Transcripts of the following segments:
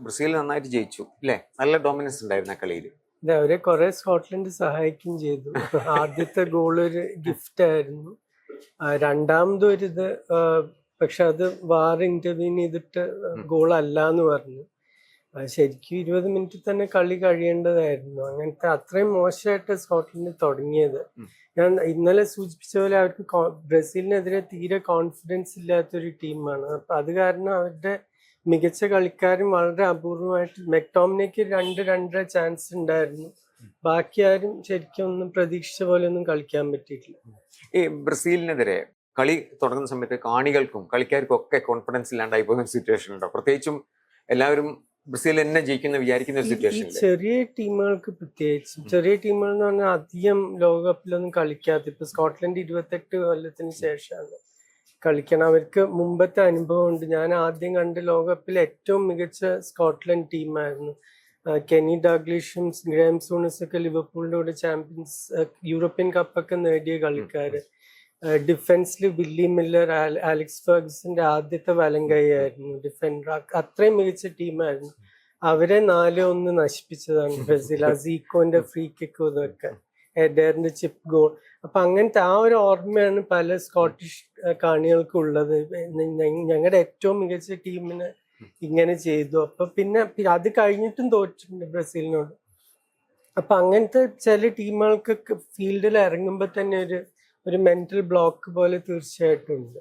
Brazil നന്നായിട്ട് ജയിച്ചു അല്ലേ? നല്ല ഡോമിനൻസ് ഉണ്ടായിരുന്നു ആ കളിയിൽ. അവരെ കുറെ സ്കോട്ട്ലൻഡ് സഹായിക്കുകയും ചെയ്തു. ആദ്യത്തെ ഗോൾ ഒരു ഗിഫ്റ്റ് ആയിരുന്നു. രണ്ടാമതും ഒരിത്, പക്ഷെ അത് വാർ ഇന്റർവ്യൂൻ ചെയ്തിട്ട് ഗോൾ അല്ല എന്ന് പറഞ്ഞു. ശരിക്കും 20 മിനിറ്റിൽ തന്നെ കളി കഴിയേണ്ടതായിരുന്നു. അങ്ങനത്തെ അത്രയും മോശമായിട്ട് സ്കോട്ട്ലൻഡ് തുടങ്ങിയത്. ഞാൻ ഇന്നലെ സൂചിപ്പിച്ച പോലെ അവർക്ക് ബ്രസീലിനെതിരെ തീരെ കോൺഫിഡൻസ് ഇല്ലാത്തൊരു ടീമാണ്. അപ്പൊ അത് കാരണം അവരുടെ മികച്ച കളിക്കാരും വളരെ അപൂർവമായിട്ട്, മെക്ടോമിനയ്ക്ക് 2-2.5 ചാൻസ് ഉണ്ടായിരുന്നു. ബാക്കി ആരും ശരിക്കും ഒന്നും പ്രതീക്ഷിച്ച പോലെ ഒന്നും കളിക്കാൻ പറ്റിയിട്ടില്ല. ഈ ബ്രസീലിനെതിരെ കളി തുടങ്ങുന്ന സമയത്ത് കാണികൾക്കും കളിക്കാർക്കും ഒക്കെ കോൺഫിഡൻസ് ഇല്ലാണ്ടായി പോകുന്ന സിറ്റുവേഷൻ ഉണ്ടോ? പ്രത്യേകിച്ചും എല്ലാവരും ബ്രസീൽ തന്നെ ജയിക്കുന്ന വിചാരിക്കുന്ന ഒരു സിറ്റുവേഷൻ. ചെറിയ ടീമുകൾക്ക് പ്രത്യേകിച്ചും, ചെറിയ ടീമുകൾ എന്ന് പറഞ്ഞാൽ അധികം ലോകകപ്പിലൊന്നും കളിക്കാത്ത, ഇപ്പൊ സ്കോട്ട്ലൻഡ് 28 കൊല്ലത്തിന് ശേഷമാണ് കളിക്കണം. അവർക്ക് മുമ്പത്തെ അനുഭവം ഉണ്ട്. ഞാൻ ആദ്യം കണ്ട ലോകകപ്പിൽ ഏറ്റവും മികച്ച സ്കോട്ട്ലൻഡ് ടീമായിരുന്നു. കെനി ഡഗ്ലിഷും ഗ്രേം സൂണസും ഒക്കെ ലിവർപൂളിന്റെ കൂടെ ചാമ്പ്യൻസ്, യൂറോപ്യൻ കപ്പൊക്കെ നേടിയ കളിക്കാര്. ഡിഫൻസിൽ വില്ലി മില്ലർ, അലക്സ് ഫെർഗസന്റെ ആദ്യത്തെ വലങ്കൈയായിരുന്നു ഡിഫൻഡർ. അത്രയും മികച്ച ടീമായിരുന്നു. അവരെ 4-1 നശിപ്പിച്ചതാണ് ബ്രസീൽ. അസീക്കോന്റെ ഫ്രീ കിക്കും ഇതൊക്കെ, എഡേറിന്റെ ചിപ്പ് ഗോൾ. അപ്പൊ അങ്ങനത്തെ ആ ഒരു ഓർമ്മയാണ് പല സ്കോട്ടിഷ് കാണികൾക്കും ഉള്ളത്. ഞങ്ങളുടെ ഏറ്റവും മികച്ച ടീമിന് ഇങ്ങനെ ചെയ്തു. അപ്പൊ പിന്നെ അത് കഴിഞ്ഞിട്ടും തോറ്റിട്ടുണ്ട് ബ്രസീലിനോട്. അപ്പൊ അങ്ങനത്തെ ചില ടീമുകൾക്ക് ഫീൽഡിൽ ഇറങ്ങുമ്പോ തന്നെ ഒരു മെന്റൽ ബ്ലോക്ക് പോലെ തീർച്ചയായിട്ടും ഉണ്ട്.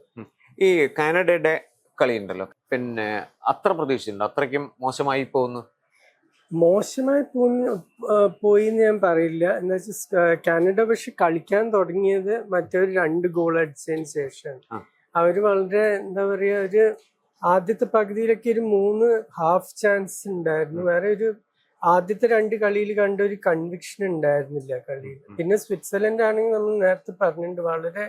ഈ കാനഡയുടെ കളി ഉണ്ടല്ലോ, പിന്നെ അത്ര പ്രതീക്ഷിച്ചിട്ടുണ്ട്? അത്രയ്ക്കും മോശമായി പോകുന്നു? മോശമായി പോയി എന്ന് ഞാൻ പറയില്ല. എന്താ വെച്ചാൽ കാനഡ പക്ഷെ കളിക്കാൻ തുടങ്ങിയത് മറ്റൊരു 2 ഗോൾ അടിച്ചതിന് ശേഷമാണ്. അവര് വളരെ എന്താ പറയാ, ഒരു ആദ്യത്തെ പകുതിയിലൊക്കെ ഒരു 3 ഹാഫ് ചാൻസ് ഉണ്ടായിരുന്നു. വേറെ ഒരു ആദ്യത്തെ 2 കളിയിൽ കണ്ട ഒരു കൺവിക്ഷൻ ഉണ്ടായിരുന്നില്ല കളിയിൽ. പിന്നെ സ്വിറ്റ്സർലൻഡ് ആണെങ്കിൽ നമ്മൾ നേരത്തെ പറഞ്ഞിട്ടുണ്ട്, വളരെ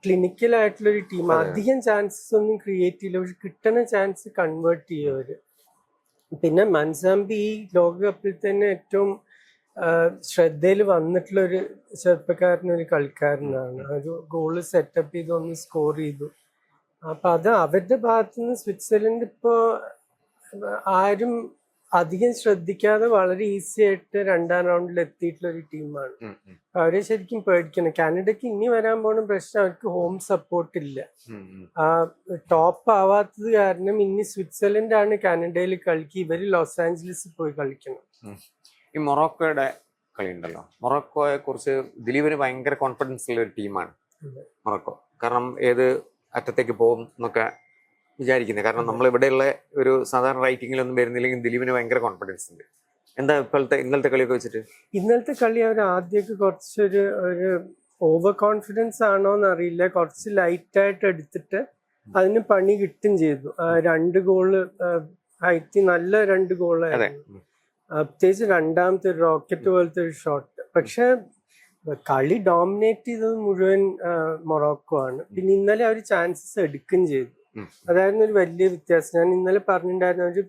ക്ലിനിക്കൽ ആയിട്ടുള്ള ഒരു ടീം. അധികം ചാൻസസ് ഒന്നും ക്രിയേറ്റ് ചെയ്യില്ല, പക്ഷെ കിട്ടുന്ന ചാൻസ് കൺവേർട്ട് ചെയ്യവര്. പിന്നെ മൻസാമ്പി ഈ ലോകകപ്പിൽ തന്നെ ഏറ്റവും ശ്രദ്ധയിൽ വന്നിട്ടുള്ള ഒരു ചെറുപ്പക്കാരനൊരു കളിക്കാരനാണ്. ഒരു ഗോള് സെറ്റപ്പ് ചെയ്ത് ഒന്ന് സ്കോർ ചെയ്തു. അപ്പൊ അത് അവരുടെ ഭാഗത്തുനിന്ന് സ്വിറ്റ്സർലൻഡ് ഇപ്പോ ആരും അധികം ശ്രദ്ധിക്കാതെ വളരെ ഈസി ആയിട്ട് 2ാം റൗണ്ടിൽ എത്തിയിട്ടുള്ള ഒരു ടീമാണ്. അവരെ ശരിക്കും പേടിക്കണം. കാനഡയ്ക്ക് ഇനി വരാൻ പോണ പ്രശ്നം അവർക്ക് ഹോം സപ്പോർട്ട് ഇല്ല. ടോപ്പ് ആവാത്തത് കാരണം ഇനി സ്വിറ്റ്സർലൻഡ് ആണ് കാനഡയിൽ കളിക്കുക. ഇവര് ലോസ് ആഞ്ചലസിൽ പോയി കളിക്കണം. ഈ മൊറോക്കോയുടെ കളി ഉണ്ടല്ലോ, മൊറോക്കോയെ കുറിച്ച് ദിലീപിന് ഭയങ്കര കോൺഫിഡൻസ് ഉള്ള ഒരു ടീമാണ് മൊറോക്കോ. കാരണം ഏത് അറ്റത്തേക്ക് പോകും എന്നൊക്കെ വിചാരിക്കുന്നത്. കാരണം നമ്മൾ ഇവിടെയുള്ള ഒരു സാധാരണ റൈറ്റിങ്ങിലൊന്നും വരുന്നില്ലെങ്കിൽ ദിലീപിന് ഭയങ്കര കോൺഫിഡൻസ് ഉണ്ട്. എന്താ ഇന്നലത്തെ കളിയൊക്കെ വെച്ചിട്ട്? ഇന്നലത്തെ കളി അവർ ആദ്യമൊക്കെ കുറച്ചൊരു ഓവർ കോൺഫിഡൻസ് ആണോ എന്നറിയില്ല, കുറച്ച് ലൈറ്റായിട്ട് എടുത്തിട്ട് അതിന് പണി കിട്ടും ചെയ്തു. 2 ഗോള് ഹൈറ്റി നല്ല 2 ഗോളായിരുന്നു. പ്രത്യേകിച്ച് രണ്ടാമത്തെ ഒരു റോക്കറ്റ് പോലത്തെ ഒരു ഷോട്ട്. പക്ഷെ കളി ഡോമിനേറ്റ് ചെയ്തത് മുഴുവൻ മൊറോക്കോ ആണ്. പിന്നെ ഇന്നലെ അവർ ചാൻസസ് എടുക്കുകയും ചെയ്തു. അതായിരുന്നു ഒരു വലിയ വ്യത്യാസം. ഞാൻ ഇന്നലെ പറഞ്ഞിട്ടുണ്ടായിരുന്നു, ഒരു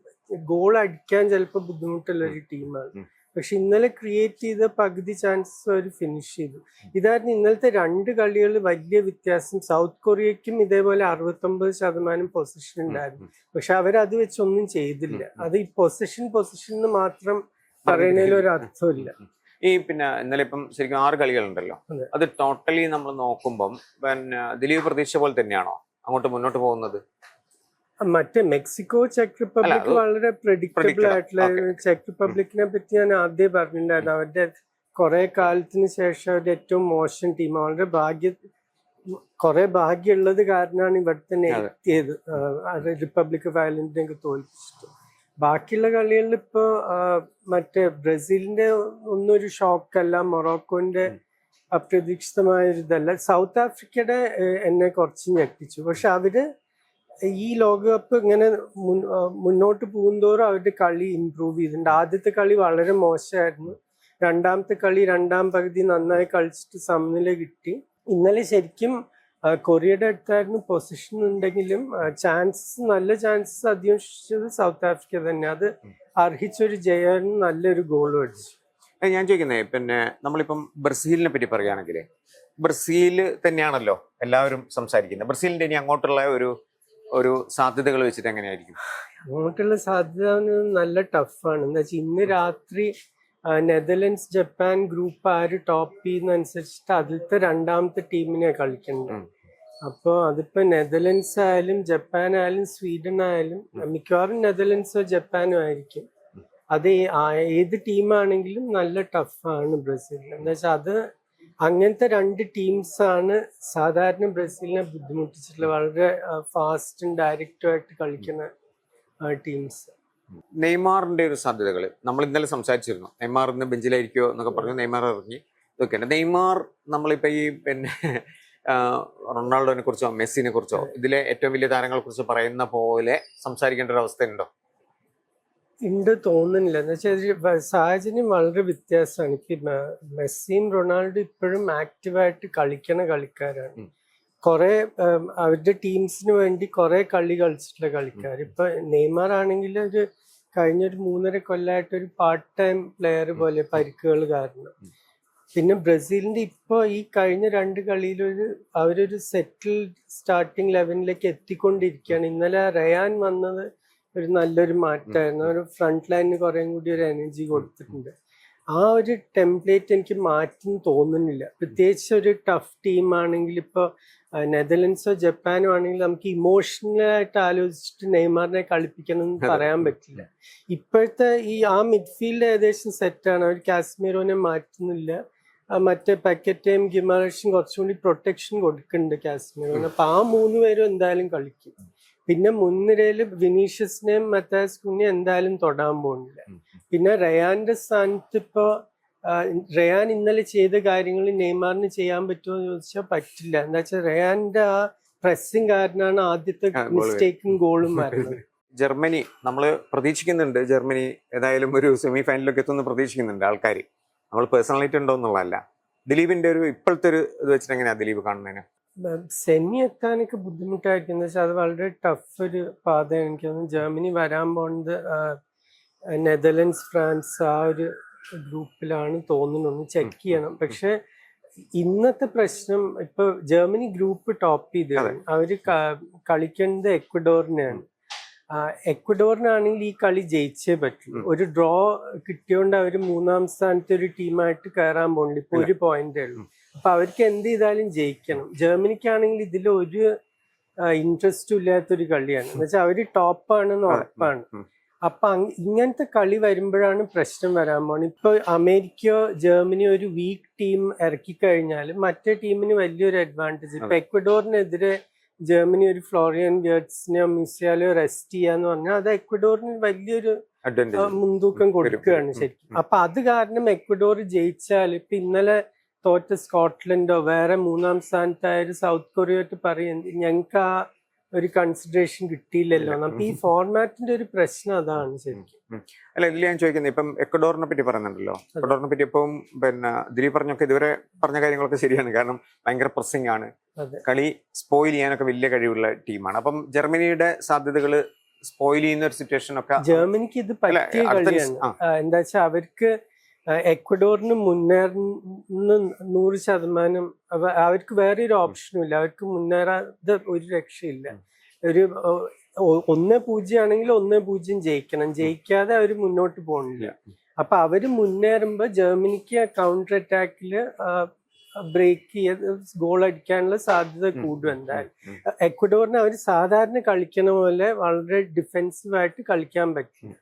ഗോൾ അടിക്കാൻ ചിലപ്പോൾ ബുദ്ധിമുട്ടുള്ള ഒരു ടീമാണ്. പക്ഷെ ഇന്നലെ ക്രിയേറ്റ് ചെയ്ത പകുതി ചാൻസസ് അവർ ഫിനിഷ് ചെയ്തു. ഇതായിരുന്നു ഇന്നലത്തെ 2 കളികൾ വലിയ വ്യത്യാസം. സൗത്ത് കൊറിയയ്ക്കും ഇതേപോലെ 69% പൊസിഷൻ ഉണ്ടായിരുന്നു. പക്ഷെ അവരത് വെച്ചൊന്നും ചെയ്തില്ല. അത് ഈ പൊസിഷൻ മാത്രം പറയുന്നതിൽ ഒരു അർത്ഥമില്ല. ഈ പിന്നെ ഇന്നലെ ഇപ്പം ശരിക്കും 6 കളികളുണ്ടല്ലോ, അത് ടോട്ടലി നമ്മൾ നോക്കുമ്പം പിന്നെ ദിലീപ് പ്രതീക്ഷ പോലെ തന്നെയാണോ അങ്ങോട്ട് മുന്നോട്ട് പോകുന്നത്? മറ്റേ മെക്സിക്കോ, ചെക്ക് റിപ്പബ്ലിക് വളരെ പ്രെഡിക്റ്റബിൾ ആയിട്ടുള്ള. ചെക്ക് റിപ്പബ്ലിക്കിനെ പറ്റി ഞാൻ ആദ്യം പറഞ്ഞിട്ടുണ്ടായിരുന്നു, അവരുടെ കുറെ കാലത്തിന് ശേഷം അവരുടെ ഏറ്റവും മോശം ടീം. വളരെ കുറെ ഭാഗ്യമുള്ളത് കാരണമാണ് ഇവിടെ തന്നെ എത്തിയത്, റിപ്പബ്ലിക് ഓഫ് അയർലൻഡിനെയൊക്കെ തോൽപ്പിച്ചിട്ട്. ബാക്കിയുള്ള കളികളിൽ ഇപ്പോ മറ്റേ ബ്രസീലിന്റെ ഒന്നും ഒരു ഷോക്കല്ല, മൊറോക്കോന്റെ അപ്രതീക്ഷിതമായ ഒരു ഇതല്ല. സൗത്ത് ആഫ്രിക്കയുടെ എന്നെ കുറച്ച് ഞെട്ടിച്ചു. പക്ഷെ അവര് ഈ ലോകകപ്പ് ഇങ്ങനെ മുന്നോട്ട് പോകുന്തോറും അവരുടെ കളി ഇമ്പ്രൂവ് ചെയ്തിട്ടുണ്ട്. ആദ്യത്തെ കളി വളരെ മോശമായിരുന്നു. രണ്ടാമത്തെ കളി 2ാം പകുതി നന്നായി കളിച്ചിട്ട് സമനില കിട്ടി. ഇന്നലെ ശരിക്കും കൊറിയയുടെ അടുത്തായിരുന്നു പൊസിഷൻ ഉണ്ടെങ്കിലും നല്ല ചാൻസസ് അധികം സൃഷ്ടിച്ചത് സൗത്ത് ആഫ്രിക്ക തന്നെ. അത് അർഹിച്ചൊരു ജയനും നല്ലൊരു ഗോളും അടിച്ചു. ഞാൻ ചോദിക്കുന്നത്, പിന്നെ നമ്മളിപ്പം ബ്രസീലിനെ പറ്റി പറയുകയാണെങ്കിൽ ബ്രസീൽ തന്നെയാണല്ലോ എല്ലാവരും സംസാരിക്കുന്നത്. ബ്രസീലിന്റെ ഇനി അങ്ങോട്ടുള്ള ഒരു സാധ്യതകൾ വെച്ചിട്ട് എങ്ങനെയായിരിക്കും? അങ്ങോട്ടുള്ള സാധ്യത നല്ല ടഫാണ്. എന്താ വെച്ചാൽ ഇന്ന് രാത്രി നെതർലൻഡ്സ് ജപ്പാൻ ഗ്രൂപ്പ് ആര് ടോപ്പ് ചെയ്യുന്നതനുസരിച്ചിട്ട് അതിലത്തെ രണ്ടാമത്തെ ടീമിനെ കളിക്കുന്നത്. അപ്പോൾ അതിപ്പോ നെതർലൻഡ്സ് ആയാലും ജപ്പാൻ ആയാലും സ്വീഡൻ ആയാലും മിക്കവാറും നെതർലൻഡ്സോ ജപ്പാനോ ആയിരിക്കും. അത് ഏത് ടീമാണെങ്കിലും നല്ല ടഫാണ് ബ്രസീലിന്. എന്താ വെച്ചാൽ അത് അങ്ങനത്തെ രണ്ട് ടീംസാണ് സാധാരണ ബ്രസീലിനെ ബുദ്ധിമുട്ടിച്ചിട്ടുള്ളത്. വളരെ ഫാസ്റ്റും ഡയറക്റ്റും ആയിട്ട് കളിക്കുന്ന ടീംസ്. നെയ്മാറിന്റെ ഒരു സാധ്യതകൾ നമ്മൾ ഇന്നലെ സംസാരിച്ചിരുന്നു. നെയ്മാർ ഇന്ന് ബെഞ്ചിലായിരിക്കുമോ എന്നൊക്കെ പറഞ്ഞു. നെയ്മാർ ഇറങ്ങി ഇതൊക്കെയാണ്. നെയ്മാർ നമ്മളിപ്പോ ഈ പിന്നെ റൊണാൾഡോനെ കുറിച്ചോ മെസ്സിനെ കുറിച്ചോ ഇതിലെ ഏറ്റവും വലിയ താരങ്ങളെ കുറിച്ച് പറയുന്ന പോലെ സംസാരിക്കേണ്ട ഒരു അവസ്ഥ ഉണ്ടോ? ഉണ്ട് തോന്നുന്നില്ല. എന്ന് വെച്ചാൽ സാഹചര്യം വളരെ വ്യത്യാസമാണ്. ഇപ്പൊ മെസ്സിയും റൊണാൾഡോ ഇപ്പോഴും ആക്റ്റീവായിട്ട് കളിക്കണ കളിക്കാരാണ്. കുറെ അവരുടെ ടീംസിന് വേണ്ടി കുറെ കളി കളിച്ചിട്ടുള്ള കളിക്കാർ. ഇപ്പൊ നെയ്മാർ ആണെങ്കിൽ ഒരു കഴിഞ്ഞൊരു 3.5 കൊല്ലമായിട്ട് ഒരു പാർട്ട് ടൈം പ്ലെയർ പോലെ പരിക്കുകൾ കാരണം. പിന്നെ ബ്രസീലിന്റെ ഇപ്പൊ ഈ കഴിഞ്ഞ 2 കളിയിലൊരു അവരൊരു സെറ്റിൽഡ് സ്റ്റാർട്ടിങ് ലെവലിലേക്ക് എത്തിക്കൊണ്ടിരിക്കുകയാണ്. ഇന്നലെ റയാൻ വന്നത് ഒരു നല്ലൊരു മാറ്റമായിരുന്നു. ഒരു ഫ്രണ്ട് ലൈനിന് കുറേ കൂടി ഒരു എനർജി കൊടുത്തിട്ടുണ്ട്. ആ ഒരു ടെംപ്ലേറ്റ് എനിക്ക് മാറ്റും തോന്നുന്നില്ല. പ്രത്യേകിച്ച് ഒരു ടഫ് ടീമാണെങ്കിൽ ഇപ്പോൾ നെതർലൻഡ്സോ ജപ്പാനോ ആണെങ്കിൽ നമുക്ക് ഇമോഷണലായിട്ട് ആലോചിച്ചിട്ട് നെയ്മാറിനെ കളിപ്പിക്കണം എന്ന് പറയാൻ പറ്റില്ല. ഇപ്പോഴത്തെ ആ മിഡ്ഫീൽഡ് ഏകദേശം സെറ്റാണ്. അവർ കാസ്മീറോനെ മാറ്റുന്നില്ല. മറ്റേ പക്കറ്റേയും ഗിമാറേഷും കുറച്ചുകൂടി പ്രൊട്ടക്ഷൻ കൊടുക്കുന്നുണ്ട് കാസ്മീറോന്. അപ്പൊ ആ 3 പേരും എന്തായാലും കളിക്കും. പിന്നെ മുൻനിരയില് വിനീഷ്യസിനെയും മത്താസ് കുഞ്ഞിനെ എന്തായാലും തൊടാൻ പോകുന്നില്ല. പിന്നെ റയാന്റെ സ്ഥാനത്ത് ഇപ്പൊ റയാൻ ഇന്നലെ ചെയ്ത കാര്യങ്ങൾ നെയ്മാറിന് ചെയ്യാൻ പറ്റുമോ എന്ന് ചോദിച്ചാൽ പറ്റില്ല. എന്താ വെച്ചാൽ റയാന്റെ ആ പ്രസ്സിങ് കാരണമാണ് ആദ്യത്തെ മിസ്റ്റേക്കും ഗോളും വരുന്നത്. ജർമ്മനി നമ്മൾ പ്രതീക്ഷിക്കുന്നുണ്ട്. ജർമ്മനി ഏതായാലും ഒരു സെമി ഫൈനലിലൊക്കെ എത്തുമെന്ന് പ്രതീക്ഷിക്കുന്നുണ്ട് ആൾക്കാർ. നമ്മൾ പേഴ്സണാലിറ്റി ഉണ്ടോ എന്നുള്ളതല്ല. ദിലീപിന്റെ ഒരു ഇപ്പോഴത്തെ ഒരു ഇത് വെച്ചിട്ട് എങ്ങനെയാ ദിലീപ് കാണുന്നതിന്? സെമി എത്താനൊക്കെ ബുദ്ധിമുട്ടായിരിക്കും. എന്ന് വെച്ചാൽ അത് വളരെ ടഫ് ഒരു പാതയാണ്. എനിക്ക് തോന്നുന്നു ജർമ്മനി വരാൻ പോകുന്നത് നെതർലൻഡ്സ് ഫ്രാൻസ് ആ ഒരു ഗ്രൂപ്പിലാണ് തോന്നുന്നു. ഒന്ന് ചെക്ക് ചെയ്യണം. പക്ഷെ ഇന്നത്തെ പ്രശ്നം ഇപ്പൊ ജർമ്മനി ഗ്രൂപ്പ് ടോപ്പ് ചെയ്തതാണ്. അവര് കളിക്കേണ്ടത് എക്വഡോറിനെയാണ്. എക്വഡോറിനാണെങ്കിൽ ഈ കളി ജയിച്ചേ പറ്റുള്ളൂ. ഒരു ഡ്രോ കിട്ടിയോണ്ട് അവര് 3-ാം സ്ഥാനത്തെ ഒരു ടീമായിട്ട് കയറാൻ പോകുന്നുണ്ട്. ഇപ്പൊ 1 പോയിന്റേ ഉള്ളൂ. അപ്പൊ അവർക്ക് എന്ത് ചെയ്താലും ജയിക്കണം. ജർമ്മനിക്കാണെങ്കിൽ ഇതിൽ ഒരു ഇൻട്രസ്റ്റും ഇല്ലാത്തൊരു കളിയാണ്. എന്ന് വെച്ചാൽ അവര് ടോപ്പാണെന്ന് ഉറപ്പാണ്. അപ്പൊ ഇങ്ങനത്തെ കളി വരുമ്പോഴാണ് പ്രശ്നം വരാൻ പോകുന്നത്. ഇപ്പൊ അമേരിക്കയോ ജർമ്മനിയോ ഒരു വീക്ക് ടീം ഇറക്കി കഴിഞ്ഞാൽ മറ്റേ ടീമിന് വലിയൊരു അഡ്വാൻറ്റേജ്. ഇപ്പൊ എക്വഡോറിനെതിരെ ജർമ്മനി ഒരു ഫ്ലോറിയൻ ഗേർട്സിനെയോ മ്യൂസിയാലോ റെസ്റ്റ് ചെയ്യാന്ന് പറഞ്ഞാൽ അത് എക്വഡോറിന് വലിയൊരു മുൻതൂക്കം കൊടുക്കുകയാണ് ശരിക്കും. അപ്പൊ അത് കാരണം എക്വഡോർ ജയിച്ചാൽ ഇപ്പൊ ഇന്നലെ തോറ്റ സ്കോട്ട്ലൻഡോ വേറെ 3-ാം സ്ഥാനത്തായ ഒരു സൗത്ത് കൊറിയയായിട്ട് പറയുന്നത് ഞങ്ങൾക്ക് ആ ഒരു കൺസിഡറേഷൻ കിട്ടിയില്ലല്ലോ. അപ്പൊ ഈ ഫോർമാറ്റിന്റെ ഒരു പ്രശ്നം അതാണ് ശരിക്കും. അല്ല, ഇതിൽ ഞാൻ ചോദിക്കുന്നത് ഇപ്പം എക്വഡോറിനെ പറ്റി പറയുന്നുണ്ടല്ലോ. എക്വഡോറിനെ പറ്റി ഇപ്പം പിന്നെ ദിലീപ് പറഞ്ഞൊക്കെ ഇതുവരെ പറഞ്ഞ കാര്യങ്ങളൊക്കെ ശരിയാണ്. കാരണം ഭയങ്കര പ്രസ്സിംഗ് ആണ്, കളി സ്പോയിൽ ചെയ്യാനൊക്കെ വലിയ കഴിവുള്ള ടീമാണ്. അപ്പം ജർമ്മനിയുടെ സാധ്യതകൾ സ്പോയിൽ ചെയ്യുന്ന ഒരു സിറ്റുവേഷൻ ഒക്കെ ജർമ്മനിക്ക് ഇത് പറ്റിയ കളിയാണ്. എന്താ വെച്ചാൽ അവർക്ക് എക്വഡോറിന് മുന്നേറുന്ന 100%. അവർക്ക് വേറെ ഒരു ഓപ്ഷനും ഇല്ല. അവർക്ക് മുന്നേറാതെ ഒരു രക്ഷയില്ല. ഒരു 1-0 ആണെങ്കിൽ 1-0 ജയിക്കണം. ജയിക്കാതെ അവർ മുന്നോട്ട് പോകുന്നില്ല. അപ്പൊ അവര് മുന്നേറുമ്പോ ജർമ്മനിക്ക് കൗണ്ടർ അറ്റാക്കില് ബ്രേക്ക് ചെയ്ത് ഗോൾ അടിക്കാനുള്ള സാധ്യത കൂടും എന്തായാലും. എക്വഡോറിന് അവർ സാധാരണ കളിക്കുന്ന പോലെ വളരെ ഡിഫെൻസീവായിട്ട് കളിക്കാൻ പറ്റില്ല.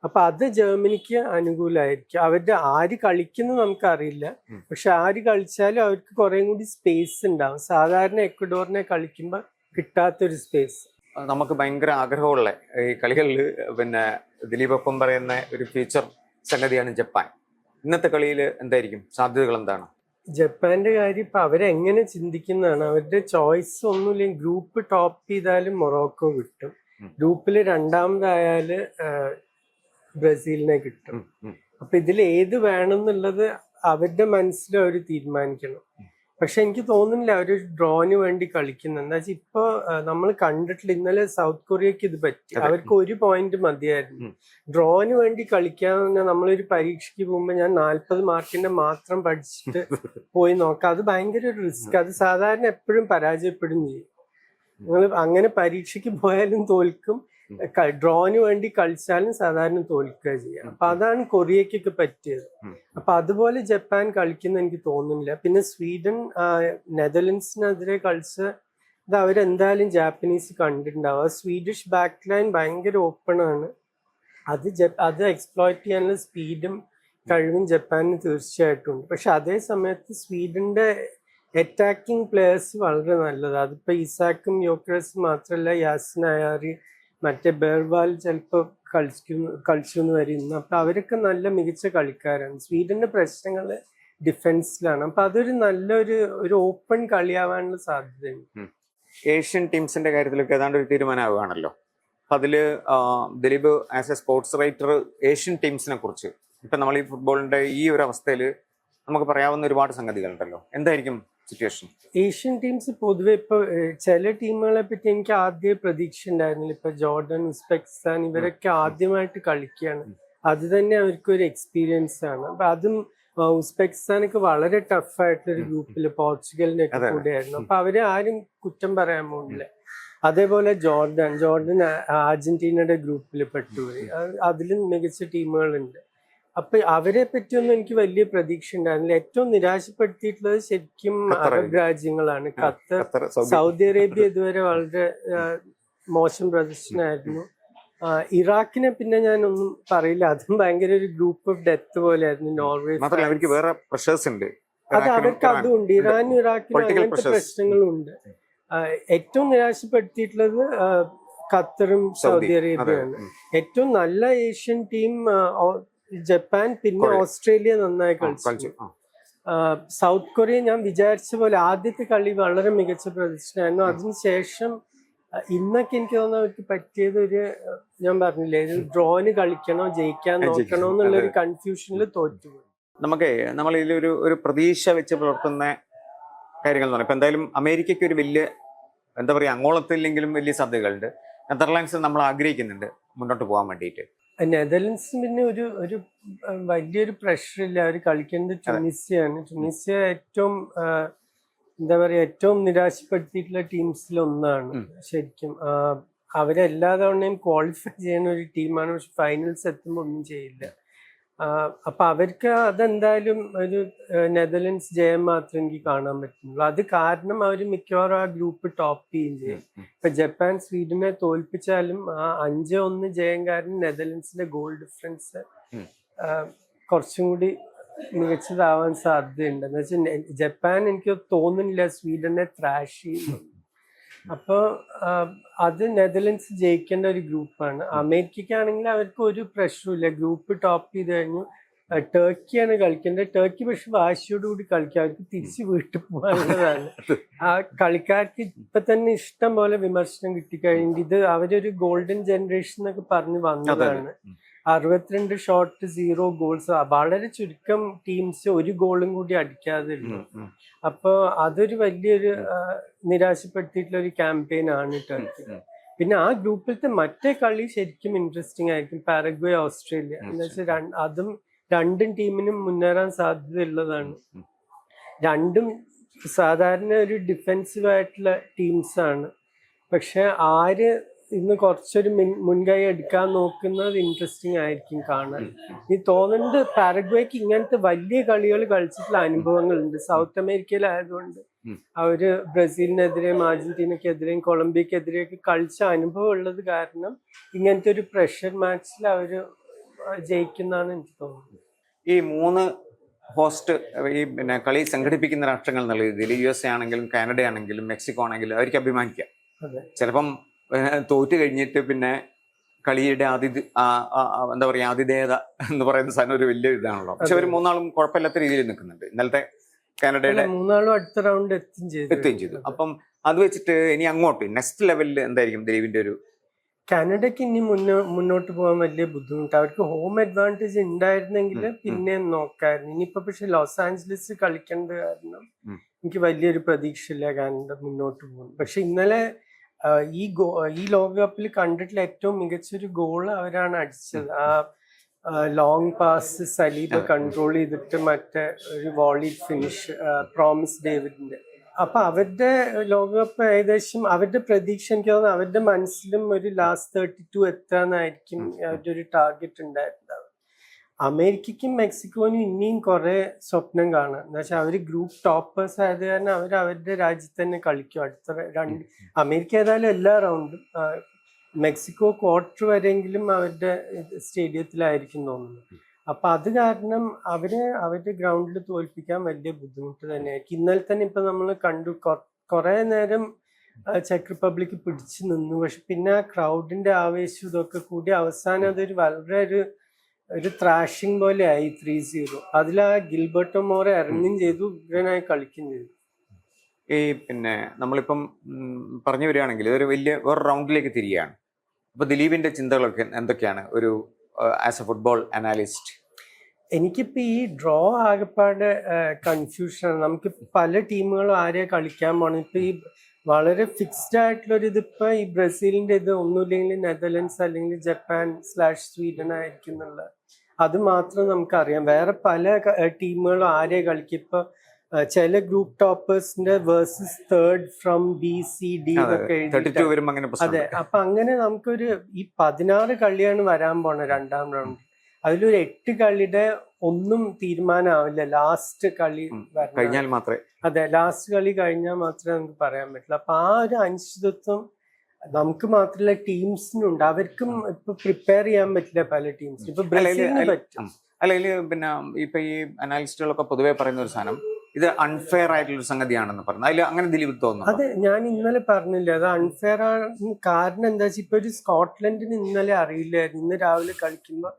അപ്പൊ അത് ജർമ്മനിക്ക് അനുകൂലമായിരിക്കും. അവരുടെ ആര് കളിക്കുന്നത് നമുക്കറിയില്ല. പക്ഷെ ആര് കളിച്ചാലും അവർക്ക് കുറെ കൂടി സ്പേസ് ഉണ്ടാവും. സാധാരണ എക്വഡോറിനെ കളിക്കുമ്പോൾ കിട്ടാത്തൊരു സ്പേസ്. നമുക്ക് ഭയങ്കര ആഗ്രഹമുള്ള ഈ കളികളിൽ പിന്നെ ദിലീപൊപ്പം പറയുന്ന ഒരു ഫ്യൂച്ചർ സംഗതിയാണ് ജപ്പാൻ. ഇന്നത്തെ കളിയിൽ എന്തായിരിക്കും സാധ്യതകൾ? എന്താണ് ജപ്പാന്റെ കാര്യം? ഇപ്പൊ അവരെങ്ങനെ ചിന്തിക്കുന്നതാണ്. അവരുടെ ചോയ്സ് ഒന്നുമില്ലെങ്കിൽ ഗ്രൂപ്പ് ടോപ്പ് ചെയ്താലും മൊറോക്കോ കിട്ടും. ഗ്രൂപ്പിൽ 2ാമതായാല് ബ്രസീലിനെ കിട്ടും. അപ്പൊ ഇതിൽ ഏത് വേണം എന്നുള്ളത് അവരുടെ മനസ്സിൽ അവർ തീരുമാനിക്കണം. പക്ഷെ എനിക്ക് തോന്നുന്നില്ല അവര് ഡ്രോന് വേണ്ടി കളിക്കുന്നത്. എന്താ വെച്ചാൽ ഇപ്പൊ നമ്മൾ കണ്ടിട്ടില്ല. ഇന്നലെ സൗത്ത് കൊറിയക്ക് ഇത് പറ്റി. അവർക്ക് 1 പോയിന്റ് മതിയായിരുന്നു. ഡ്രോന് വേണ്ടി കളിക്കാൻ നമ്മളൊരു പരീക്ഷയ്ക്ക് പോകുമ്പോൾ ഞാൻ 40 മാർക്കിന്റെ മാത്രം പഠിച്ചിട്ട് പോയി നോക്കാം. അത് ഭയങ്കര ഒരു റിസ്ക്. അത് സാധാരണ എപ്പോഴും പരാജയപ്പെടും ചെയ്യും. നിങ്ങൾ അങ്ങനെ പരീക്ഷയ്ക്ക് പോയാലും തോൽക്കും. ഡ്രോന് വേണ്ടി കളിച്ചാലും സാധാരണ തോൽക്കുക ചെയ്യാം. അപ്പൊ അതാണ് കൊറിയക്കൊക്കെ പറ്റിയത്. അപ്പൊ അതുപോലെ ജപ്പാൻ കളിക്കുന്ന എനിക്ക് തോന്നുന്നില്ല. പിന്നെ സ്വീഡൻ നെതർലൻഡ്സിനെതിരെ കളിച്ച ഇത് അവരെന്തായാലും ജാപ്പനീസ് കണ്ടിട്ടുണ്ടാവും. സ്വീഡിഷ് ബാക്ക് ലൈൻ ഭയങ്കര ഓപ്പൺ ആണ്. അത് എക്സ്പ്ലോയിറ്റ് ചെയ്യാനുള്ള സ്പീഡും കഴിവും ജപ്പാനിന് തീർച്ചയായിട്ടും ഉണ്ട്. പക്ഷെ അതേ സമയത്ത് സ്വീഡന്റെ അറ്റാക്കിംഗ് പ്ലേയേഴ്സ് വളരെ നല്ലതാണ്. അതിപ്പോ ഇസാക്കും യോക്കറസും മാത്രമല്ല, യാസിൻ അയാറി, മറ്റേ ബേർവാൽ ചിലപ്പോൾ കളിച്ചു എന്ന് വരുന്നു. അപ്പൊ അവരൊക്കെ നല്ല മികച്ച കളിക്കാരാണ്. സ്വീഡന്റെ പ്രശ്നങ്ങൾ ഡിഫൻസിലാണ്. അപ്പൊ അതൊരു നല്ലൊരു ഓപ്പൺ കളിയാവാനുള്ള സാധ്യതയുണ്ട്. ഏഷ്യൻ ടീംസിന്റെ കാര്യത്തിലൊക്കെ ഏതാണ്ട് ഒരു തീരുമാനമാവുകയാണല്ലോ. അപ്പൊ അതില് Dileep as a sports writer Asian ടീംസിനെ കുറിച്ച് ഇപ്പൊ നമ്മൾ ഈ ഫുട്ബോളിന്റെ ഈ ഒരു അവസ്ഥയിൽ നമുക്ക് പറയാവുന്ന ഒരുപാട് സംഗതികളുണ്ടല്ലോ. എന്തായിരിക്കും സിറ്റുവേഷൻ? ഏഷ്യൻ ടീംസ് പൊതുവെ ഇപ്പൊ ചില ടീമുകളെ പറ്റി എനിക്ക് ആദ്യം പ്രതീക്ഷ ഉണ്ടായിരുന്നില്ല. ഇപ്പൊ ജോർഡൻ, ഉസ്ബെക്കിസ്ഥാൻ ഇവരൊക്കെ ആദ്യമായിട്ട് കളിക്കുകയാണ്. അത് തന്നെ അവർക്കൊരു എക്സ്പീരിയൻസ് ആണ്. അപ്പൊ അതും ഉസ്ബെക്കിസ്ഥാനൊക്കെ വളരെ ടഫായിട്ടുള്ളൊരു ഗ്രൂപ്പിൽ പോർച്ചുഗലിന്റെ ഒക്കെ കൂടെയായിരുന്നു. അപ്പൊ അവരെ ആരും കുറ്റം പറയാൻ പോകുന്നില്ല. അതേപോലെ ജോർഡൻ അർജന്റീനയുടെ ഗ്രൂപ്പിൽ പെട്ടുപോയി. അതിലും മികച്ച ടീമുകളുണ്ട്. അപ്പൊ അവരെ പറ്റിയൊന്നും എനിക്ക് വലിയ പ്രതീക്ഷ ഉണ്ടായിരുന്നില്ല. ഏറ്റവും നിരാശപ്പെടുത്തിയിട്ടുള്ളത് ശരിക്കും അറബ് രാജ്യങ്ങളാണ്. ഖത്തർ, സൗദി അറേബ്യ ഇതുവരെ വളരെ മോശം പ്രദർശനമായിരുന്നു. ഇറാഖിനെ പിന്നെ ഞാൻ ഒന്നും പറയില്ല. അതും ഭയങ്കര ഒരു ഗ്രൂപ്പ് ഓഫ് ഡെത്ത് പോലെ ആയിരുന്നു. നോർവേ, അവർക്ക് വേറെ പ്രഷേഴ്സ് ഉണ്ട്. അത് അവർക്ക് അതുണ്ട്. ഇറാനും ഇറാഖിനും അങ്ങനത്തെ പ്രശ്നങ്ങളുണ്ട്. ഏറ്റവും നിരാശപ്പെടുത്തിയിട്ടുള്ളത് ഖത്തറും സൗദി അറേബ്യയാണ്. ഏറ്റവും നല്ല ഏഷ്യൻ ടീം ജപ്പാൻ, പിന്നെ ഓസ്ട്രേലിയ നന്നായി കളിച്ചു. സൗത്ത് കൊറിയ ഞാൻ വിചാരിച്ച പോലെ ആദ്യത്തെ കളി വളരെ മികച്ച പ്രദർശനമായിരുന്നു. അതിനുശേഷം ഇന്നൊക്കെ എനിക്ക് തോന്നുന്നു അവർക്ക് പറ്റിയത് ഞാൻ പറഞ്ഞില്ലേ, ഒരു ഡ്രോന് കളിക്കണോ ജയിക്കാൻ നോക്കണോ എന്നുള്ള ഒരു കൺഫ്യൂഷനിൽ തോറ്റുപോയി. നമ്മൾ ഇതിലൊരു പ്രതീക്ഷ വെച്ച് പുലർത്തുന്ന കാര്യങ്ങൾ എന്ന് പറഞ്ഞാൽ ഇപ്പൊ എന്തായാലും അമേരിക്കയ്ക്ക് ഒരു വലിയ എന്താ പറയുക അങ്ങോളത്തില്ലെങ്കിലും വലിയ സാധ്യതകളുണ്ട്. നെതർലാൻഡ്സ് നമ്മൾ ആഗ്രഹിക്കുന്നുണ്ട് മുന്നോട്ട് പോകാൻ വേണ്ടിയിട്ട്. നെതർലൻഡ്സിന് പിന്നെ ഒരു വലിയൊരു പ്രഷറില്ല. അവർ കളിക്കുന്നത് ട്യൂണീഷ്യയാണ്. ട്യൂണീഷ്യ ഏറ്റവും എന്താ പറയുക ഏറ്റവും നിരാശപ്പെടുത്തിയിട്ടുള്ള ടീംസിൽ ഒന്നാണ് ശരിക്കും. അവരെല്ലാ തവണയും ക്വാളിഫൈ ചെയ്യുന്ന ഒരു ടീമാണ്. പക്ഷെ ഫൈനൽസ് എത്തുമ്പോൾ ഒന്നും ചെയ്യില്ല. അപ്പൊ അവർക്ക് അതെന്തായാലും ഒരു നെതർലൻഡ്സ് ജയം മാത്രമേ എനിക്ക് കാണാൻ പറ്റുള്ളൂ. അത് കാരണം അവർ മിക്കവാറും ആ ഗ്രൂപ്പ് ടോപ്പ് ചെയ്യുകയും ചെയ്യും. ഇപ്പൊ ജപ്പാൻ സ്വീഡനെ തോൽപ്പിച്ചാലും ആ 5-1 ജയം കാരണം നെതർലൻഡ്സിന്റെ ഗോൾ ഡിഫറൻസ് കുറച്ചും കൂടി മികച്ചതാവാൻ സാധ്യതയുണ്ട്. എന്ന് വെച്ചാൽ ജപ്പാൻ എനിക്ക് തോന്നുന്നില്ല സ്വീഡനെ ത്രാഷ് ചെയ്യുന്നു. അപ്പോൾ അത് നെതർലൻഡ്സ് ജയിക്കേണ്ട ഒരു ഗ്രൂപ്പാണ്. അമേരിക്കയ്ക്കാണെങ്കിൽ അവർക്ക് ഒരു പ്രശ്നമില്ല. ഗ്രൂപ്പ് ടോപ്പ് ചെയ്ത് കഴിഞ്ഞു. ടർക്കിയാണ് കളിക്കേണ്ടത്. ടർക്കി പക്ഷെ വാശിയോടുകൂടി കളിക്കുക. അവർക്ക് തിരിച്ച് വീട്ടിൽ പോകാനുള്ളതാണ്. ആ കളിക്കാർക്ക് ഇപ്പൊ തന്നെ ഇഷ്ടം പോലെ വിമർശനം കിട്ടിക്കഴിഞ്ഞു. ഇത് അവരൊരു ഗോൾഡൻ ജനറേഷൻ എന്നൊക്കെ പറഞ്ഞു വന്നതാണ്. 62 ഷോട്ട് 0 ഗോൾസ്. വളരെ ചുരുക്കം ടീംസ് ഒരു ഗോളും കൂടി അടിക്കാതെ ഉള്ളു. അപ്പൊ അതൊരു വലിയൊരു നിരാശപ്പെടുത്തിയിട്ടുള്ള ഒരു ക്യാമ്പയിൻ ആണ് ടർക്കി. പിന്നെ ആ ഗ്രൂപ്പിലത്തെ മറ്റേ കളി ശരിക്കും ഇൻട്രസ്റ്റിംഗ് ആയിരിക്കും. പാരഗ്വേ, ഓസ്ട്രേലിയ എന്ന് വെച്ചാൽ അതും രണ്ടും ടീമിനും മുന്നേറാൻ സാധ്യത ഉള്ളതാണ്. രണ്ടും സാധാരണ ഒരു ഡിഫെൻസീവ് ആയിട്ടുള്ള ടീംസ് ആണ്. പക്ഷെ ആര് ഇന്ന് കുറച്ചൊരു മുൻകൈ എടുക്കാൻ നോക്കുന്നത് ഇൻട്രസ്റ്റിംഗ് ആയിരിക്കും കാണാൻ. ഈ തോന്നുന്നുണ്ട് പാരഗ്വേക്ക് ഇങ്ങനത്തെ വലിയ കളികൾ കളിച്ചിട്ടുള്ള അനുഭവങ്ങളുണ്ട്. സൗത്ത് അമേരിക്കയിലായതുകൊണ്ട് അവര് ബ്രസീലിനെതിരെയും അർജന്റീനക്കെതിരെയും കൊളംബിയക്കെതിരെയൊക്കെ കളിച്ച അനുഭവം ഉള്ളത് കാരണം ഇങ്ങനത്തെ ഒരു പ്രഷർ മാച്ചിൽ അവര് ജയിക്കുന്നതാണ് എനിക്ക് തോന്നുന്നത്. ഈ 3 ഹോസ്റ്റ് ഈ കളി സംഘടിപ്പിക്കുന്ന രാഷ്ട്രങ്ങൾ എന്നുള്ള രീതിയിൽ USA ആണെങ്കിലും കാനഡ ആണെങ്കിലും മെക്സിക്കോ ആണെങ്കിലും അവർക്ക് അഭിമാനിക്കാം. ചിലപ്പം തോറ്റു കഴിഞ്ഞിട്ട് പിന്നെ കളിയുടെ എന്താ പറയാ ആതിഥേയത എന്ന് പറയുന്ന സാധനം ഒരു വലിയ ഇതാണല്ലോ. പക്ഷെ അവർ 3 ആളും കുഴപ്പമില്ലാത്ത രീതിയിൽ നിൽക്കുന്നുണ്ട്. ഇന്നലത്തെ കാനഡയുടെ 3 ആളും അടുത്ത റൗണ്ട് എത്തുകയും ചെയ്തു. അപ്പം അത് വെച്ചിട്ട് ഇനി അങ്ങോട്ട് നെക്സ്റ്റ് ലെവലിൽ എന്തായിരിക്കും ദിലീപിന്റെ ഒരു? കാനഡയ്ക്ക് ഇനി മുന്നോട്ട് പോകാൻ വലിയ ബുദ്ധിമുട്ട്. അവർക്ക് ഹോം അഡ്വാൻറ്റേജ് ഉണ്ടായിരുന്നെങ്കിൽ പിന്നെ നോക്കായിരുന്നു. ഇനിയിപ്പോ പക്ഷെ ലോസ് ആഞ്ചലസ് കളിക്കേണ്ട കാരണം എനിക്ക് വലിയൊരു പ്രതീക്ഷയില്ല കാനഡ മുന്നോട്ട് പോകും. പക്ഷെ ഇന്നലെ ഈ ലോകകപ്പിൽ കണ്ടിട്ടുള്ള ഏറ്റവും മികച്ചൊരു ഗോൾ അവരാണ് അടിച്ചത്. ലോങ് പാസ് സലീബ കൺട്രോൾ ചെയ്തിട്ട് മറ്റേ ഒരു വോളി ഫിനിഷ് പ്രോമിസ് ഡേവിഡിന്റെ അപ്പൊ അവരുടെ ലോകകപ്പ് ഏകദേശം അവരുടെ പ്രതീക്ഷ എനിക്ക് തോന്നുന്നു അവരുടെ മനസ്സിലും ഒരു ലാസ്റ്റ് 32 എത്താന്നായിരിക്കും അവരുടെ ഒരു ടാർഗറ്റ് ഉണ്ടായിട്ടുണ്ടാവും. അമേരിക്കയ്ക്കും മെക്സിക്കോനും ഇനിയും കുറെ സ്വപ്നം കാണാം. എന്ന് വെച്ചാൽ അവര് ഗ്രൂപ്പ് ടോപ്പേഴ്സ് ആയത് കാരണം അവർ അവരുടെ രാജ്യത്ത് തന്നെ കളിക്കും. അടുത്ത അമേരിക്ക ഏതായാലും എല്ലാ റൗണ്ടും, മെക്സിക്കോ ക്വാർട്ടർ വരെയെങ്കിലും അവരുടെ സ്റ്റേഡിയത്തിലായിരിക്കും തോന്നുന്നു. അപ്പൊ അത് കാരണം അവരുടെ ഗ്രൗണ്ടിൽ തോൽപ്പിക്കാൻ വലിയ ബുദ്ധിമുട്ട് തന്നെയായിരിക്കും. ഇന്നലെ തന്നെ ഇപ്പൊ നമ്മൾ കണ്ടു കുറെ നേരം ചെക്ക് റിപ്പബ്ലിക് പിടിച്ചു നിന്നു. പക്ഷെ പിന്നെ ആ ക്രൗഡിന്റെ ആവേശം ഇതൊക്കെ കൂടി അവസാനം അതൊരു വളരെ ഒരു ത്രാഷിങ് പോലെ ആയി 3-0. അതിൽ ആ ഗിൽബർട്ടോ മോറെ ഇറങ്ങുകയും ചെയ്തു, ഉഗ്രനായി കളിക്കുകയും ചെയ്തു. ഈ പിന്നെ നമ്മളിപ്പം പറഞ്ഞു വരികയാണെങ്കിൽ ഇതൊരു വലിയ വേറെ റൗണ്ടിലേക്ക് തിരികെയാണ്. അപ്പൊ ദിലീപിന്റെ ചിന്തകളൊക്കെ എന്തൊക്കെയാണ് ഒരു ആസ് എ ഫുട്ബോൾ അനാലിസ്റ്റ്? എനിക്കിപ്പോ ഈ ഡ്രോ ആകെപ്പാട് കൺഫ്യൂഷനാണ്. നമുക്ക് പല ടീമുകളും ആരെയാ കളിക്കാൻ പോകണം. ഇപ്പൊ ഈ വളരെ ഫിക്സ്ഡ് ആയിട്ടുള്ളൊരു ഇതിപ്പോ ഈ ബ്രസീലിന്റെ ഇത് ഒന്നുമില്ലെങ്കിൽ നെതർലൻഡ്സ് അല്ലെങ്കിൽ ജപ്പാൻ/സ്വീഡൻ ആയിരിക്കും എന്നുള്ള അത് മാത്രം നമുക്കറിയാം. വേറെ പല ടീമുകളും ആരെയാ കളിക്കുക. ഇപ്പൊ ചില ഗ്രൂപ്പ് ടോപ്പേഴ്സിന്റെ വേഴ്സസ് തേർഡ് ഫ്രം BCD എന്നൊക്കെ എഴുതി. അതെ, അപ്പൊ അങ്ങനെ നമുക്കൊരു ഈ 16 കളിയാണ് വരാൻ പോണത് രണ്ടാം റൗണ്ട്. അതിലൊരു 8 കളിയുടെ ഒന്നും തീരുമാനമാവില്ല. ലാസ്റ്റ് കളി കഴിഞ്ഞാൽ മാത്രമേ, അതെ, ലാസ്റ്റ് കളി കഴിഞ്ഞാൽ മാത്രമേ നമുക്ക് പറയാൻ പറ്റുള്ളൂ. അപ്പൊ ആ ഒരു അനിശ്ചിതത്വം നമുക്ക് മാത്രമല്ല ടീംസിനുണ്ട്. അവർക്കും ഇപ്പൊ പ്രിപ്പയർ ചെയ്യാൻ പറ്റില്ല പല ടീംസിനും. ഇപ്പൊ ബ്രസീലിന് പറ്റും. അല്ലെങ്കിൽ പിന്നെ ഇപ്പൊ ഈ അനാലിസ്റ്റുകളൊക്കെ പൊതുവെ പറയുന്ന ഒരു സാധനം ഇത് അൺഫെയർ ആയിട്ടുള്ള സംഗതിയാണെന്ന് പറഞ്ഞു. അതിൽ അങ്ങനെ ദിലീപ് തോന്നുന്നു. അതെ, ഞാൻ ഇന്നലെ പറഞ്ഞില്ല അത് അൺഫെയർ ആണ്. കാരണം എന്താ വെച്ചാൽ ഇപ്പൊ ഒരു സ്കോട്ട്ലൻഡിന് ഇന്നലെ അറിയില്ലായിരുന്നു, ഇന്ന് രാവിലെ കളിക്കുമ്പോ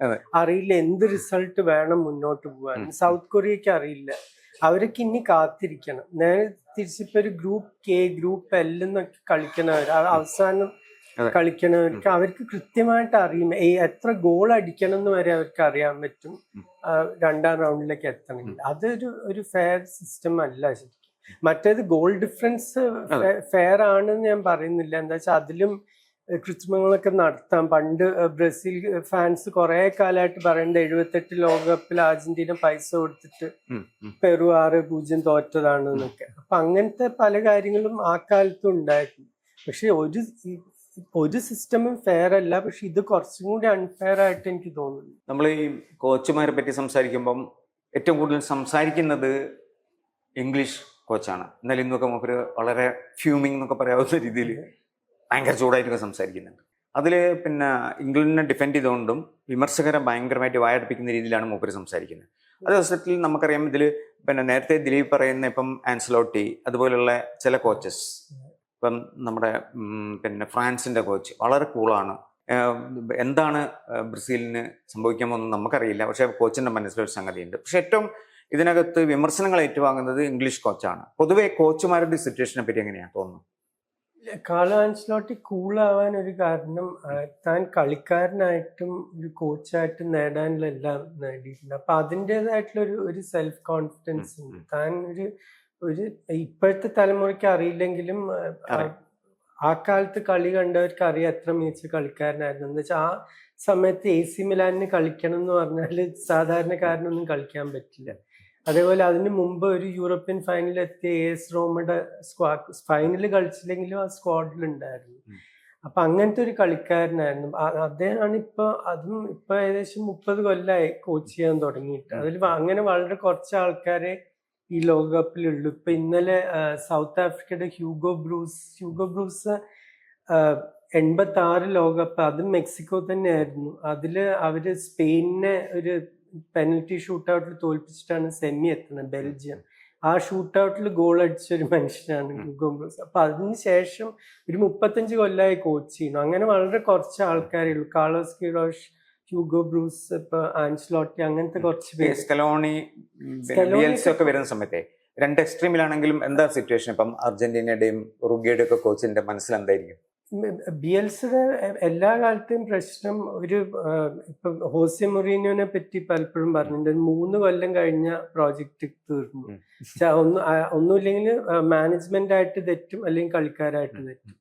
അറിയില്ല എന്ത് റിസൾട്ട് വേണം മുന്നോട്ട് പോകാൻ. സൗത്ത് കൊറിയക്ക് അറിയില്ല. അവരൊക്കെ ഇനി കാത്തിരിക്കണം. നേരെ തിരിച്ചിപ്പോ ഒരു ഗ്രൂപ്പ് K, ഗ്രൂപ്പ് L എന്നൊക്കെ കളിക്കണവർ, അവസാനം കളിക്കണവർക്ക് അവർക്ക് കൃത്യമായിട്ട് അറിയും എത്ര ഗോൾ അടിക്കണം എന്ന് വരെ അവർക്ക് അറിയാൻ പറ്റും രണ്ടാം റൗണ്ടിലേക്ക് എത്തണമെങ്കിൽ. അതൊരു ഫെയർ സിസ്റ്റം അല്ല ശരിക്കും. മറ്റേത് ഗോൾ ഡിഫറൻസ് ഫെയർ ആണെന്ന് ഞാൻ പറയുന്നില്ല. എന്താ വെച്ചാൽ അതിലും കൃത്രിമങ്ങളൊക്കെ നടത്താം. പണ്ട് ബ്രസീൽ ഫാൻസ് കുറെ കാലമായിട്ട് പറയുന്നത് 78 ലോകകപ്പിൽ അർജന്റീന പൈസ കൊടുത്തിട്ട് പെറു 6-0 തോറ്റതാണ് എന്നൊക്കെ. അപ്പൊ അങ്ങനത്തെ പല കാര്യങ്ങളും ആ കാലത്തും ഉണ്ടായിരുന്നു. പക്ഷെ ഒരു സിസ്റ്റമും ഫെയർ അല്ല. പക്ഷെ ഇത് കുറച്ചും കൂടി അൺഫെയർ ആയിട്ട് എനിക്ക് തോന്നുന്നു. നമ്മൾ ഈ കോച്ചുമാരെ പറ്റി സംസാരിക്കുമ്പം ഏറ്റവും കൂടുതൽ സംസാരിക്കുന്നത് ഇംഗ്ലീഷ് കോച്ചാണ്. എന്നാൽ ഇന്നൊക്കെ മൂപ്പര് വളരെ ഫ്യൂമിംഗ് എന്നൊക്കെ പറയാവുന്ന രീതിയിൽ ഭയങ്കര ചൂടായിട്ടൊക്കെ സംസാരിക്കുന്നുണ്ട്. അതിൽ പിന്നെ ഇംഗ്ലണ്ടിനെ ഡിഫെൻഡ് ചെയ്തുകൊണ്ടും വിമർശകരെ ഭയങ്കരമായിട്ട് വായടപ്പിക്കുന്ന രീതിയിലാണ് മൂപ്പര് സംസാരിക്കുന്നത്. അതേ ദിവസത്തിൽ നമുക്കറിയാം ഇതിൽ പിന്നെ നേരത്തെ ദിലീപ് പറയുന്ന ഇപ്പം ആൻസലോട്ടി അതുപോലുള്ള ചില കോച്ചസ്, ഇപ്പം നമ്മുടെ പിന്നെ ഫ്രാൻസിന്റെ കോച്ച് വളരെ കൂളാണ്. എന്താണ് ബ്രസീലിന് സംഭവിക്കാൻ പോകുന്നത് നമുക്കറിയില്ല. പക്ഷെ കോച്ചിന്റെ മനസ്സിലൊരു സംഗതിയുണ്ട്. പക്ഷെ ഏറ്റവും ഇതിനകത്ത് വിമർശനങ്ങൾ ഏറ്റുവാങ്ങുന്നത് ഇംഗ്ലീഷ് കോച്ചാണ്. പൊതുവെ കോച്ചുമാരുടെ സിറ്റുവേഷനെ പറ്റി എങ്ങനെയാണ് തോന്നുന്നത്? കാർലോ ആൻസലോട്ടി കൂളാവാൻ ഒരു കാരണം താൻ കളിക്കാരനായിട്ടും ഒരു കോച്ചായിട്ടും നേടാനുള്ള എല്ലാം നേടിയിട്ടുണ്ട്. അപ്പൊ അതിൻ്റെതായിട്ടുള്ള ഒരു സെൽഫ് കോൺഫിഡൻസ് ഉണ്ട്. താൻ ഒരു ഇപ്പോഴത്തെ തലമുറയ്ക്ക് അറിയില്ലെങ്കിലും ആ കാലത്ത് കളി കണ്ടവർക്ക് അറിയാം എത്ര മികച്ച കളിക്കാരനായിരുന്നു. എന്ന് വെച്ചാൽ ആ സമയത്ത് AC മിലാനിന് കളിക്കണം എന്ന് പറഞ്ഞാൽ സാധാരണക്കാരനൊന്നും കളിക്കാൻ പറ്റില്ല. അതേപോലെ അതിന് മുമ്പ് ഒരു യൂറോപ്യൻ ഫൈനലിൽ എത്തിയ AS റോമയുടെ ഫൈനൽ കളിച്ചില്ലെങ്കിലും ആ സ്ക്വാഡിലുണ്ടായിരുന്നു. അപ്പൊ അങ്ങനത്തെ ഒരു കളിക്കാരനായിരുന്നു അദ്ദേഹമാണ്. അതും ഇപ്പൊ ഏകദേശം 30 കൊല്ലമായി കോച്ച് ചെയ്യാൻ തുടങ്ങിയിട്ട്. അതിൽ അങ്ങനെ വളരെ കുറച്ച് ആൾക്കാരെ ഈ ലോകകപ്പിലുള്ളൂ. ഇപ്പൊ ഇന്നലെ സൗത്ത് ആഫ്രിക്കയുടെ ഹ്യൂഗോ ബ്രൂസ് 86 ലോകകപ്പ്, അതും മെക്സിക്കോ തന്നെയായിരുന്നു. അതില് അവര് സ്പെയിനിനെ ഒരു പെനൽറ്റി ഷൂട്ടൗട്ടിൽ തോൽപ്പിച്ചിട്ടാണ് സെമി എത്തുന്നത്, ബെൽജിയം. ആ ഷൂട്ടൗട്ടിൽ ഗോൾ അടിച്ച ഒരു മനുഷ്യനാണ് ഹ്യൂഗോ ബ്രൂസ്. അപ്പൊ അതിനുശേഷം ഒരു 35 കൊല്ലമായി കോച്ച് ചെയ്യുന്നു. അങ്ങനെ വളരെ കുറച്ച് ആൾക്കാരേ ഉള്ളൂ. കാർലോസ് കിറോഷ്, ഹ്യൂഗോ ബ്രൂസ്, ഇപ്പൊ ആൻസലോട്ടി, അങ്ങനത്തെ കുറച്ച് പേര്. സ്കലോണി ഒക്കെ വരുന്ന സമയത്തെ രണ്ട് എക്സ്ട്രീമിലാണെങ്കിലും എന്താ സിറ്റുവേഷൻ? ഇപ്പം അർജന്റീനയുടെയും ഉറുഗ്വേയുടെയും ഒക്കെ കോച്ചിന്റെ മനസ്സിൽ എന്തായിരിക്കും? ബിയൽസയുടെ എല്ലാ കാലത്തെയും പ്രശ്നം ഇപ്പൊ ഹോസെ മൊറീനോനെ പറ്റി പലപ്പോഴും പറഞ്ഞിട്ടുണ്ട്. 3 കൊല്ലം കഴിഞ്ഞ പ്രോജക്റ്റ് തീർന്നു. ഒന്നുമില്ലെങ്കിൽ മാനേജ്മെന്റ് ആയിട്ട് തെറ്റും അല്ലെങ്കിൽ കളിക്കാരായിട്ട് തെറ്റും.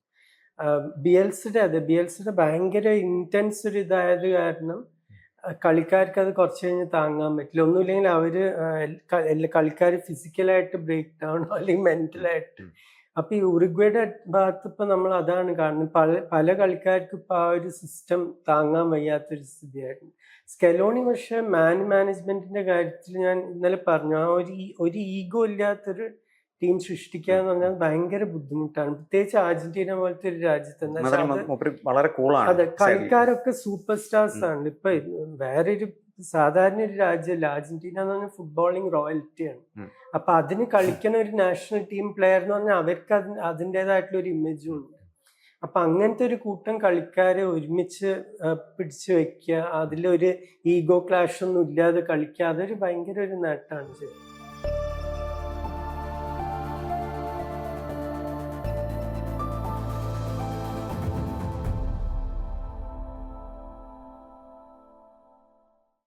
ബിയൽസയുടെ ഭയങ്കര ഇന്റൻസ് ഒരു ഇതായത് കാരണം കളിക്കാർക്ക് അത് കുറച്ച് കഴിഞ്ഞ് താങ്ങാൻ പറ്റില്ല. ഒന്നുമില്ലെങ്കിൽ അവര് കളിക്കാർ ഫിസിക്കലായിട്ട് ബ്രേക്ക് ഡൗൺ അല്ലെങ്കിൽ മെന്റലായിട്ട്. അപ്പൊ ഈ ഉറുഗ്വേയുടെ ഭാഗത്ത് ഇപ്പൊ നമ്മൾ അതാണ് കാണുന്നത്. പല കളിക്കാർക്കും ഇപ്പൊ ആ ഒരു സിസ്റ്റം താങ്ങാൻ വയ്യാത്തൊരു സ്ഥിതിയായിരുന്നു. സ്കെലോണി പക്ഷെ മാനേജ്മെന്റിന്റെ കാര്യത്തിൽ ഞാൻ ഇന്നലെ പറഞ്ഞു, ആ ഒരു ഈഗോ ഇല്ലാത്തൊരു ടീം സൃഷ്ടിക്കുക എന്ന് പറഞ്ഞാൽ ഭയങ്കര ബുദ്ധിമുട്ടാണ്, പ്രത്യേകിച്ച് അർജന്റീന പോലത്തെ ഒരു രാജ്യത്ത്. വളരെ കൂളാണ്. അതെ, കളിക്കാരൊക്കെ സൂപ്പർ സ്റ്റാർസ് ആണ്. ഇപ്പൊ വേറൊരു സാധാരണ ഒരു രാജ്യമല്ല അർജന്റീന എന്ന് പറഞ്ഞാൽ, ഫുട്ബോളിങ് റോയൽറ്റിയാണ്. അപ്പൊ അതിന് കളിക്കുന്ന ഒരു നാഷണൽ ടീം പ്ലെയർ എന്ന് പറഞ്ഞാൽ അവർക്ക് അതിൻ്റെതായിട്ടുള്ള ഒരു ഇമേജും ഉണ്ട്. അപ്പൊ അങ്ങനത്തെ ഒരു കൂട്ടം കളിക്കാരെ ഒരുമിച്ച് പിടിച്ചു വെക്കുക, അതിലൊരു ഈഗോ ക്ലാഷ് ഒന്നും ഇല്ലാതെ കളിക്കുക, അതൊരു ഭയങ്കര ഒരു നേട്ടമാണ് ശരി.